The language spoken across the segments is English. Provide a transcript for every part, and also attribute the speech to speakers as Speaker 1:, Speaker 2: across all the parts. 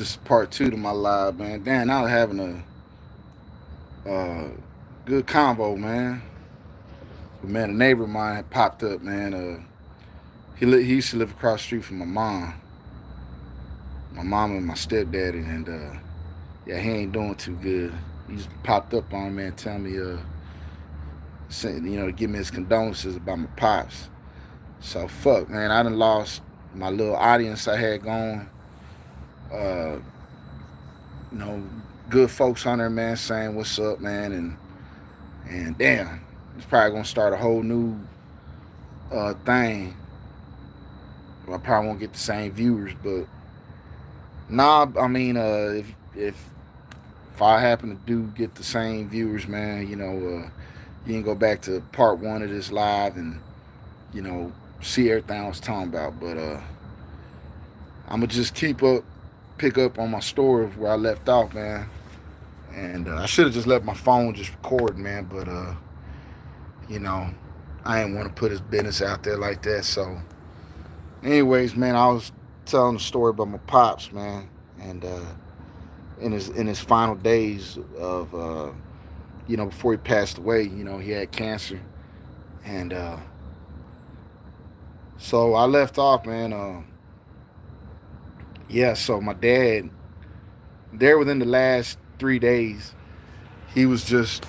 Speaker 1: This is part two to my live, man. Damn, I was having a good combo, man. But man, a neighbor of mine had popped up, man. He used to live across the street from my mom and my stepdaddy, and yeah, he ain't doing too good. He just popped up on me and tell me, to give me his condolences about my pops. So fuck, man, I done lost my little audience I had going. Uh, you know, good folks on there, man, saying what's up, man, and damn, it's probably gonna start a whole new thing. I probably won't get the same viewers, but nah, I mean, if I happen to do get the same viewers, man, you can go back to part one of this live and you know see everything I was talking about. But I'm gonna just pick up on my story where I left off, man. And I should have just let my phone just record, man. But you know, I didn't want to put his business out there like that. So, anyways, man, I was telling the story about my pops, man, and in his final days of before he passed away, he had cancer, and so I left off, man. Yeah, so my dad, there within the last 3 days, he was just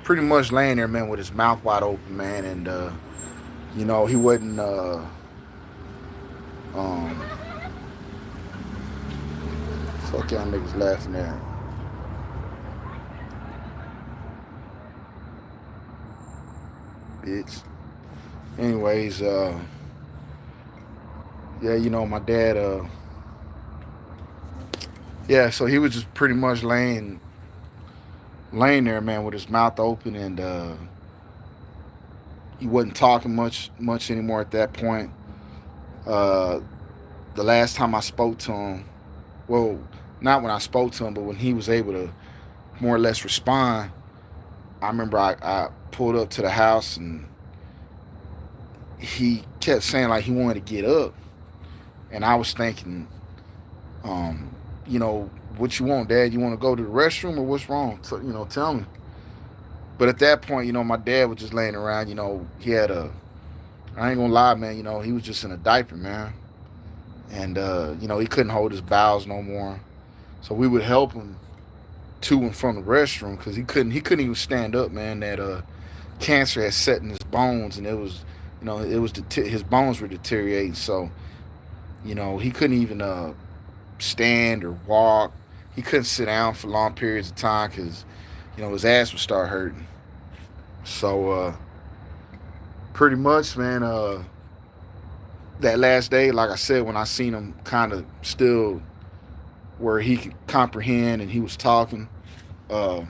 Speaker 1: pretty much laying there, man, with his mouth wide open, man, and he wasn't. Um, Fuck y'all niggas laughing at, bitch. Anyways, yeah, my dad, yeah, so he was just pretty much laying there, man, with his mouth open, and he wasn't talking much anymore at that point. Uh, the last time I spoke to him, well, not when I spoke to him, but when he was able to more or less respond, I remember I pulled up to the house and he kept saying like he wanted to get up, and I was thinking, um, what you want, Dad? You want to go to the restroom or what's wrong? So, tell me. But at that point, my dad was just laying around. He had I ain't gonna lie, man. He was just in a diaper, man, and he couldn't hold his bowels no more. So we would help him to and from the restroom because he couldn't even stand up, man. That cancer had set in his bones, and his bones were deteriorating. So he couldn't even stand or walk. He couldn't sit down for long periods of time because his ass would start hurting. So pretty much, man. That last day, like I said, when I seen him kind of still where he could comprehend and he was talking, uh,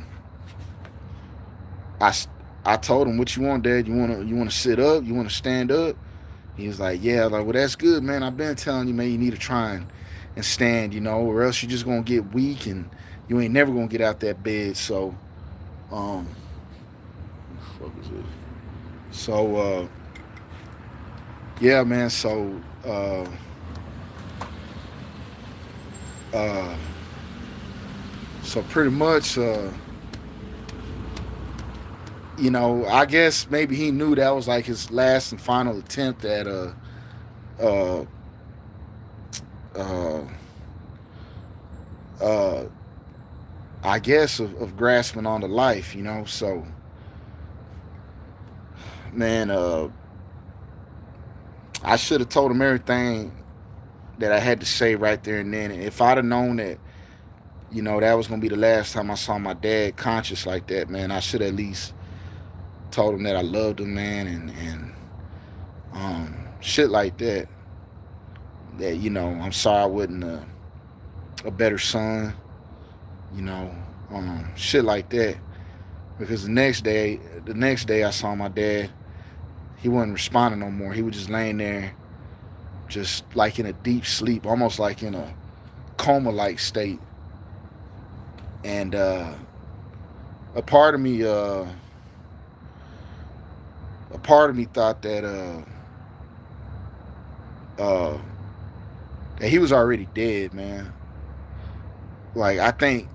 Speaker 1: I I told him, "What you want, Dad? You want to sit up? You want to stand up?" He was like, "Yeah." I'm like, well, that's good, man. I've been telling you, man, you need to try and stand, or else you're just gonna get weak and you ain't never gonna get out that bed. So, um, what the fuck is this? So, yeah, man. So, uh, so pretty much, I guess maybe he knew that was like his last and final attempt at uh, uh, uh, I guess of grasping on to life, So, man, I should have told him everything that I had to say right there and then. And if I'd have known that, that was gonna be the last time I saw my dad conscious like that, man, I should at least told him that I loved him, man, and shit like that. That I'm sorry I wasn't a better son, you know, shit like that. Because the next day I saw my dad, he wasn't responding no more. He was just laying there, just like in a deep sleep, almost like in a coma-like state. And a part of me, a part of me thought uh, that he was already dead, man. Like, I think,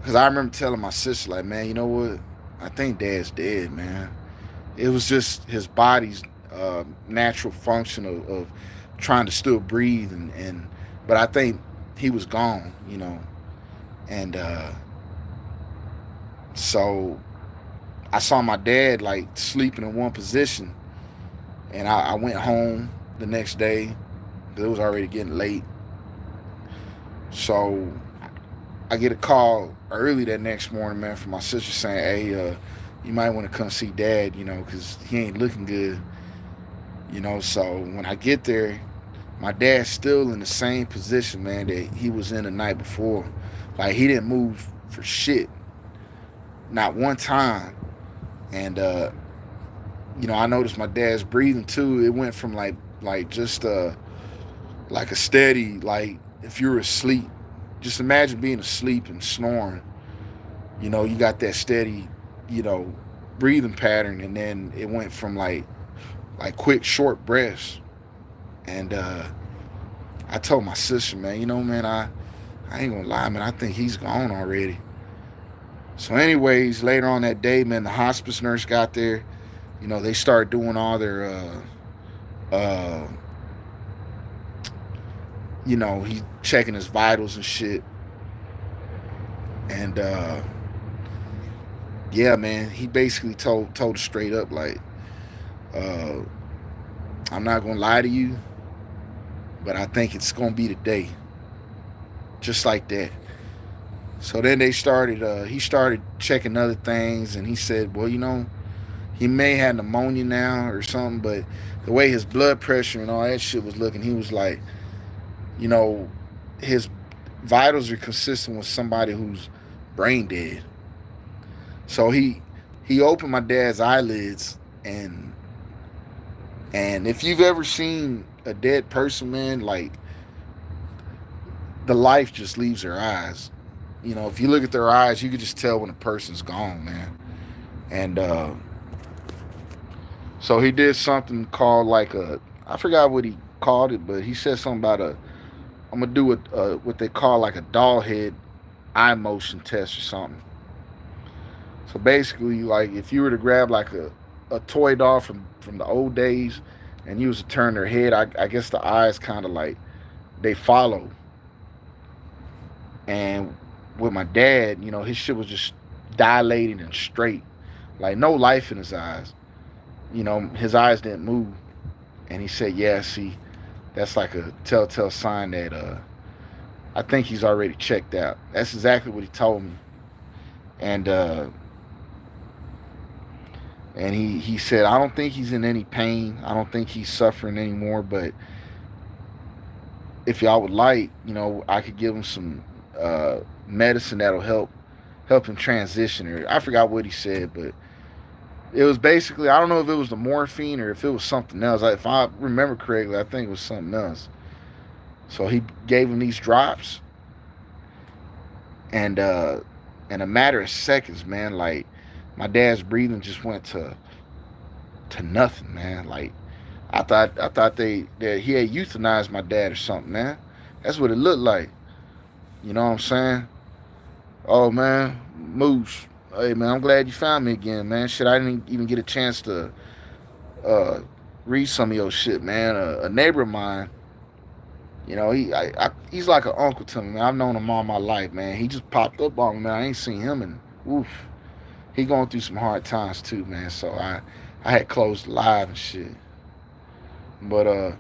Speaker 1: because I remember telling my sister, like, man, you know what? I think Dad's dead, man. It was just his body's natural function of trying to still breathe, but I think he was gone, and so I saw my dad like sleeping in one position, and I went home the next day. It was already getting late, so I get a call early that next morning, man, from my sister saying, "Hey, you might want to come see Dad, because he ain't looking good." So when I get there, my dad's still in the same position, man, that he was in the night before. Like, he didn't move for shit, not one time. And I noticed my dad's breathing too. It went from like just like a steady, like if you were asleep. Just imagine being asleep and snoring. You got that steady, you know, breathing pattern, and then it went from like quick short breaths. And I told my sister, man, man, I ain't gonna lie, man, I think he's gone already. So, anyways, later on that day, man, the hospice nurse got there. They started doing all their, uh, he checking his vitals and shit. And yeah, man, he basically told us straight up, like, uh, I'm not gonna lie to you, but I think it's gonna be today, just like that. So then he started checking other things, and he said, well, he may have pneumonia now or something, but the way his blood pressure and all that shit was looking, he was like, you know, his vitals are consistent with somebody who's brain dead. So he opened my dad's eyelids, and if you've ever seen a dead person, man, like the life just leaves their eyes. If you look at their eyes, you could just tell when a person's gone, man. And so he did something called like I forgot what he called it, but he said something about I'm gonna do what they call like a doll head eye motion test or something. So basically, like if you were to grab like a toy doll from the old days, and you was to turn their head, I guess the eyes kind of like they follow. And with my dad, his shit was just dilated and straight, like no life in his eyes. His eyes didn't move. And he said, "Yeah, see, that's like a telltale sign that I think he's already checked out." That's exactly what he told me. And he said, "I don't think he's in any pain. I don't think he's suffering anymore. But if y'all would like, I could give him some medicine that'll help him transition." Or I forgot what he said, but it was basically, I don't know if it was the morphine or if it was something else. If I remember correctly, I think it was something else. So he gave him these drops, and in a matter of seconds, man, like my dad's breathing just went to nothing, man. Like I thought that he had euthanized my dad or something, man. That's what it looked like. You know what I'm saying? Oh man, Moose. Hey man, I'm glad you found me again, man. Shit, I didn't even get a chance to uh, read some of your shit, man. A neighbor of mine, he's like an uncle to me, man. I've known him all my life, man. He just popped up on me, man. I ain't seen him in oof. He going through some hard times too, man. So I had closed live and shit. But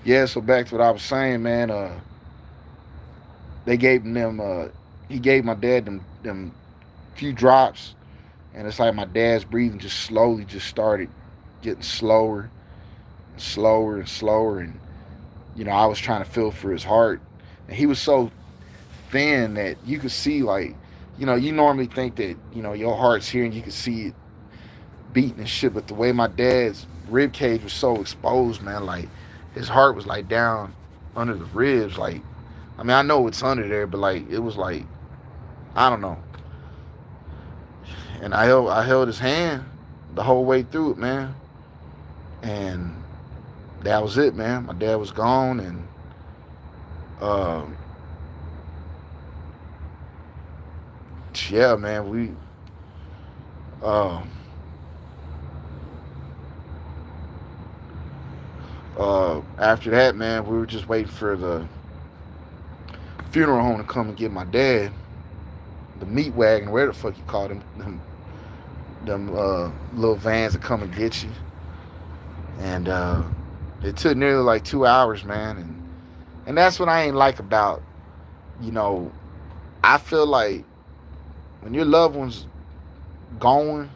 Speaker 1: yeah. So back to what I was saying, man. They gave him them. He gave my dad them few drops, and it's like my dad's breathing just slowly just started getting slower and slower and slower, and I was trying to feel for his heart, and he was so thin that you could see, like, you normally think that your heart's here and you could see it beating and shit, but the way my dad's rib cage was so exposed, man, like his heart was like down under the ribs, like, I mean, I know it's under there, but like it was like, I don't know. And I held his hand the whole way through it, man. And that was it, man. My dad was gone, and uh, yeah, man, uh, after that, man, we were just waiting for the funeral home to come and get my dad, the meat wagon, where the fuck you call them little vans that come and get you. And it took nearly like 2 hours, man. And that's what I ain't like about, you know, I feel like when your loved ones going,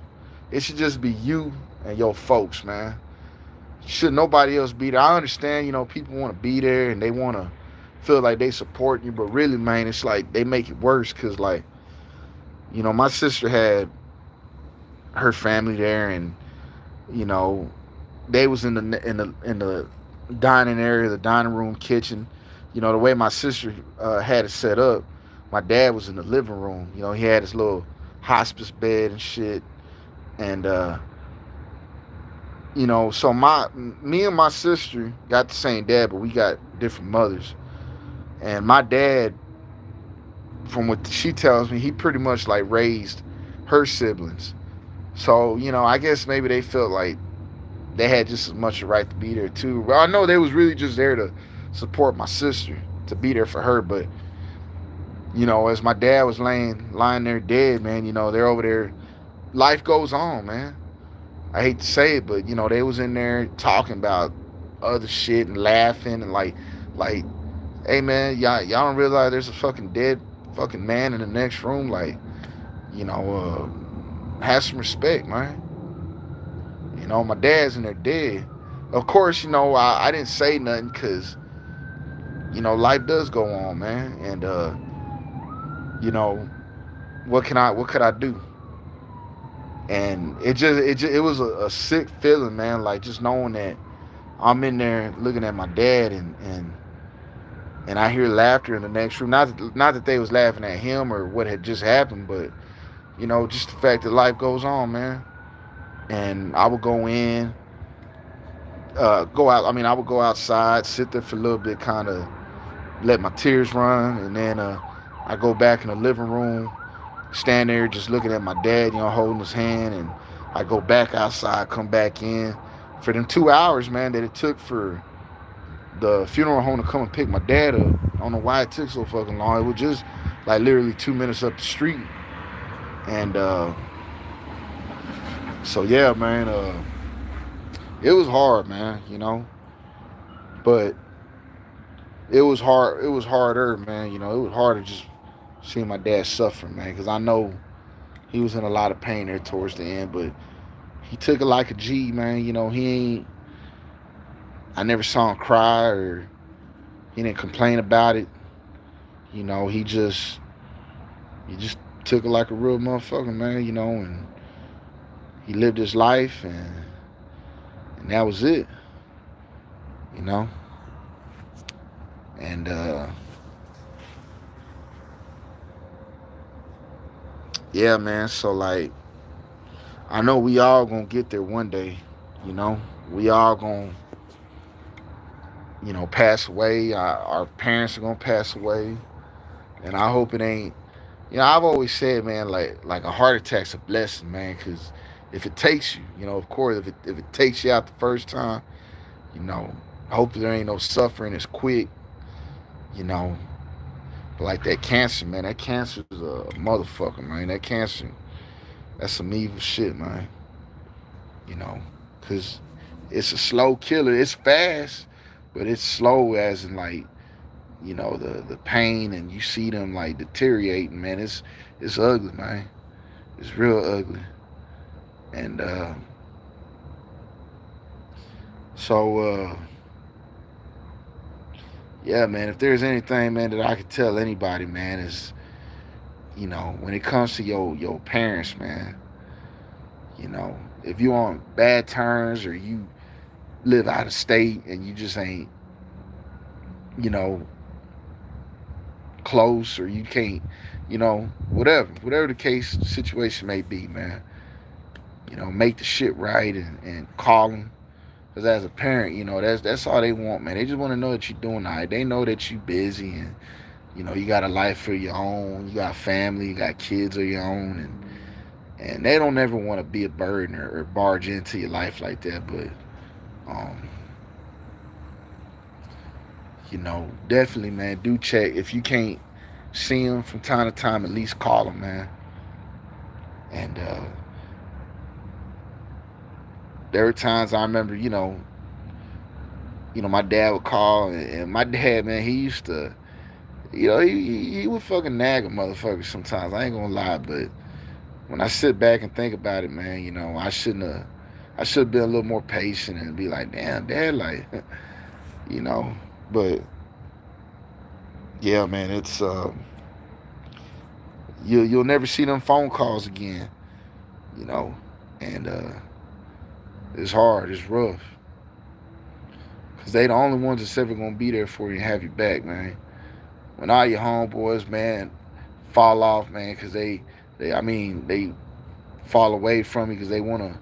Speaker 1: it should just be you and your folks, man. Should nobody else be there? I understand, people want to be there and they want to feel like they support you, but really, man, it's like they make it worse because, like, my sister had her family there, and you know, they was in the dining area, the dining room, kitchen. The way my sister had it set up, my dad was in the living room. He had his little hospice bed and shit, and so me and my sister got the same dad, but we got different mothers. And my dad, from what she tells me, he pretty much like raised her siblings. So I guess maybe they felt like they had just as much a right to be there too. But I know they was really just there to support my sister, to be there for her. But as my dad was lying there dead, man, they're over there. Life goes on, man. I hate to say it, but they was in there talking about other shit and laughing and like, hey man, y'all don't realize there's a fucking dead fucking man in the next room. Like, have some respect, man. My dad's in there dead. Of course, I didn't say nothing because, life does go on, man. And, what could I do? And it was a sick feeling, man. Like just knowing that I'm in there looking at my dad and I hear laughter in the next room. Not that they was laughing at him or what had just happened, but, just the fact that life goes on, man. And I would go in, go out. I mean, I would go outside, sit there for a little bit, kind of let my tears run, and then I go back in the living room, stand there just looking at my dad, holding his hand, and I go back outside, come back in. For them 2 hours, man, that it took for the funeral home to come and pick my dad up, I don't know why it took so fucking long. It was just like literally 2 minutes up the street. And so yeah, man, it was hard, man, but it was hard. It was harder, man. It was harder just seeing my dad suffer, man, because I know he was in a lot of pain there towards the end, but he took it like a G, man. He ain't. I never saw him cry or he didn't complain about it. He just took it like a real motherfucker, man. And he lived his life, and that was it. you know? And yeah, man, so like I know we all gonna get there one day, you know? We all gonna, pass away. Our parents are gonna pass away. And I hope it ain't, I've always said, man, like a heart attack's a blessing, man, because if it takes you, of course, if it takes you out the first time, you know, hopefully there ain't no suffering. It's quick, you know. But like that cancer, man, that cancer is a motherfucker, man. That cancer, that's some evil shit, man. Because it's a slow killer. It's fast, but it's slow as in like, the pain, and you see them like deteriorating, man. It's ugly, man. It's real ugly. And so yeah, man, if there's anything, man, that I could tell anybody, man, is, when it comes to your parents, man, if you on bad terms or you live out of state and you just ain't, you know, close, or you can't, whatever the case, situation may be, man, make the shit right and call them. Because as a parent, that's all they want, man. They just want to know that you're doing all right. They know that you busy and You know, you got a life of your own, you got family, you got kids of your own, and they don't ever want to be a burden or barge into your life like that. But um, you know, definitely, man, do check. If you can't see them from time to time, at least call them, man. And there were times I remember, my dad would call, and my dad, man, he used to, he would fucking nag a motherfucker sometimes. I ain't gonna lie, but when I sit back and think about it, man, I should have been a little more patient and be like, damn, dad, like, you know, but yeah, man, it's you'll never see them phone calls again, you know, and it's hard, it's rough, cause they the only ones that's ever gonna be there for you and have you back, man. When all your homeboys, man, fall off, man, cause they fall away from you because they wanna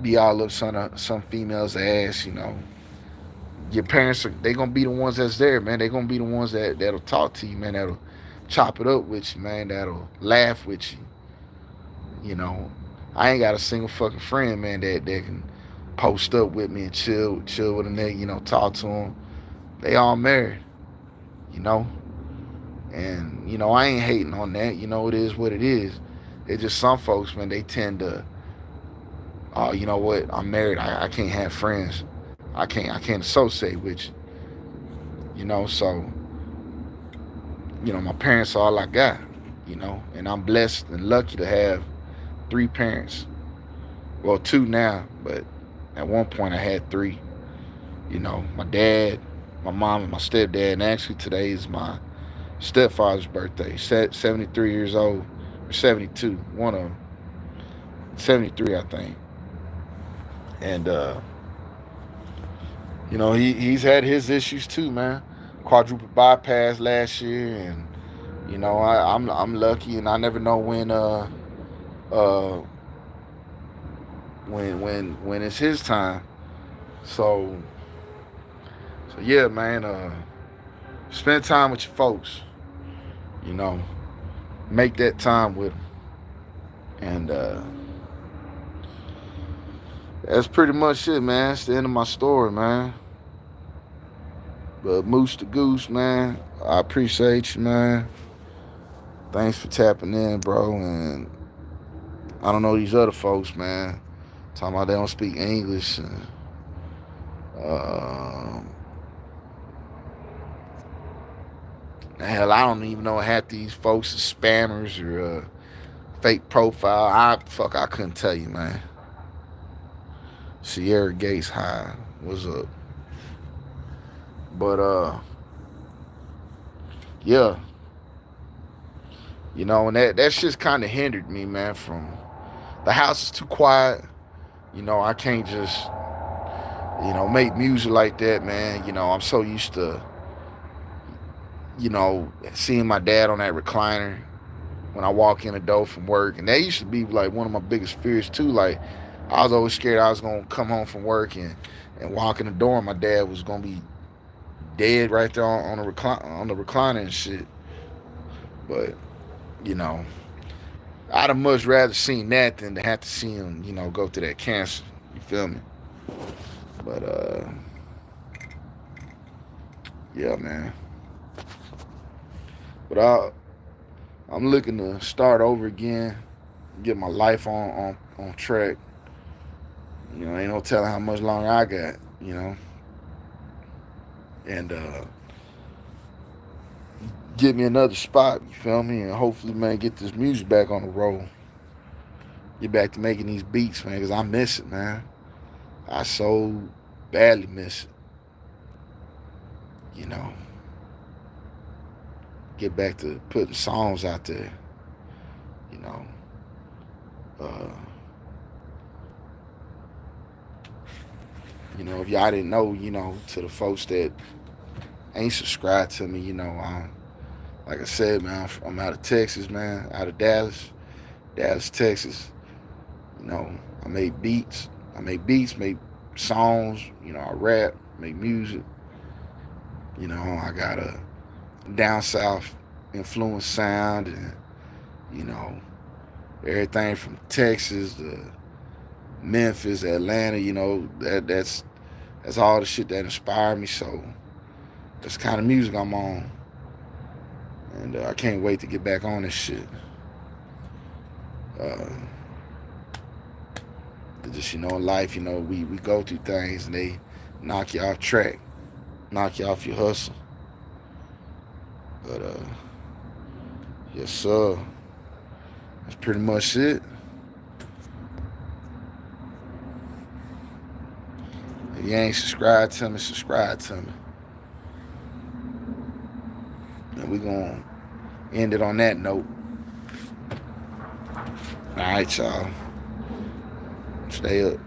Speaker 1: be all up some female's ass, your parents they gonna be the ones that's there, man. They gonna be the ones that'll talk to you, man. That'll chop it up with you, man. That'll laugh with you. You know, I ain't got a single fucking friend, man, that can post up with me and chill with a nigga, talk to them. They all married, you know, and I ain't hating on that. It is what it is. It's just some folks, man, they tend to, oh, you know what? I'm married. I can't have friends. I can't associate with you. So my parents are all I got. And I'm blessed and lucky to have three parents. Well, two now, but at one point I had three. My dad, my mom, and my stepdad. And actually today is my stepfather's birthday. 73 years old, or 72. One of them, 73, I think. And he's had his issues too, man. Quadruple bypass last year, and I'm lucky, and I never know uh when it's his time. So yeah, man. Spend time with your folks. You know, make that time with them, and that's pretty much it, man. It's the end of my story, man. But Moose the Goose, man, I appreciate you, man. Thanks for tapping in, bro. And I don't know these other folks, man. Talking about they don't speak English. And, hell, I don't even know half these folks are spammers or fake profile. I couldn't tell you, man. Sierra Gates High. What's up? But yeah. And that shit's kind of hindered me, man, from the house is too quiet. I can't just, make music like that, man. I'm so used to, seeing my dad on that recliner when I walk in the door from work. And that used to be like one of my biggest fears too. Like I was always scared I was gonna come home from work and walk in the door and my dad was gonna be dead right there on the recliner and shit. But, I'd have much rather seen that than to have to see him, go through that cancer. You feel me? But yeah, man. But I'm looking to start over again, get my life on track. Ain't no telling how much longer I got. And get me another spot. You feel me? And hopefully, man, get this music back on the road. Get back to making these beats, man, because I miss it, man. I so badly miss it. Get back to putting songs out there. You know, uh, if y'all didn't know, to the folks that ain't subscribed to me, like I said, man, I'm out of Texas, man, out of Dallas, Texas. I make beats. Make songs. I rap, make music. You know, I got a down south influence sound, and you know, everything from Texas to Memphis, Atlanta. You know, that's all the shit that inspired me. So that's the kind of music I'm on, and I can't wait to get back on this shit. Uh, just in life, we go through things and they knock you off track, knock you off your hustle. But yes, sir. That's pretty much it. If you ain't subscribed to me, subscribe to me. And we gonna end it on that note. All right, y'all. Stay up.